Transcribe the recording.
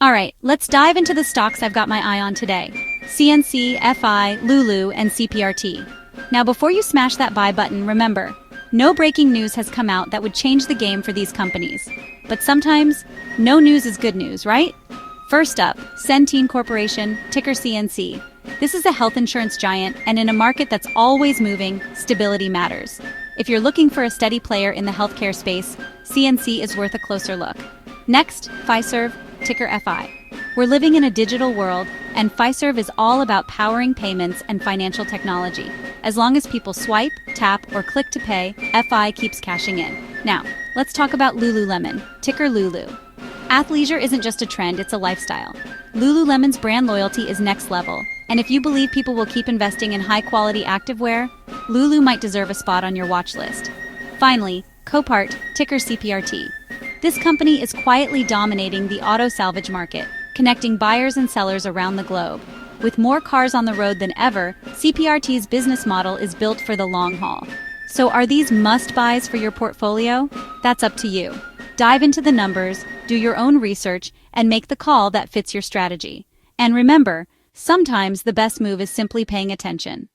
Alright, let's dive into the stocks I've got my eye on today. CNC, FI, LULU, and CPRT. Now before you smash that buy button, remember, no breaking news has come out that would change the game for these companies. But sometimes, no news is good news, right? First up, Centene Corporation, ticker CNC. This is a health insurance giant, and in a market that's always moving, stability matters. If you're looking for a steady player in the healthcare space, CNC is worth a closer look. Next, Fiserv, ticker FI. We're living in a digital world, and Fiserv is all about powering payments and financial technology. As long as people swipe, tap, or click to pay, FI keeps cashing in. Now, let's talk about Lululemon, ticker Lulu. Athleisure isn't just a trend, it's a lifestyle. Lululemon's brand loyalty is next level, and if you believe people will keep investing in high-quality activewear, Lulu might deserve a spot on your watch list. Finally, Copart, ticker CPRT. This company is quietly dominating the auto salvage market, connecting buyers and sellers around the globe. With more cars on the road than ever, CPRT's business model is built for the long haul. So are these must-buys for your portfolio? That's up to you. Dive into the numbers, do your own research, and make the call that fits your strategy. And remember, sometimes the best move is simply paying attention.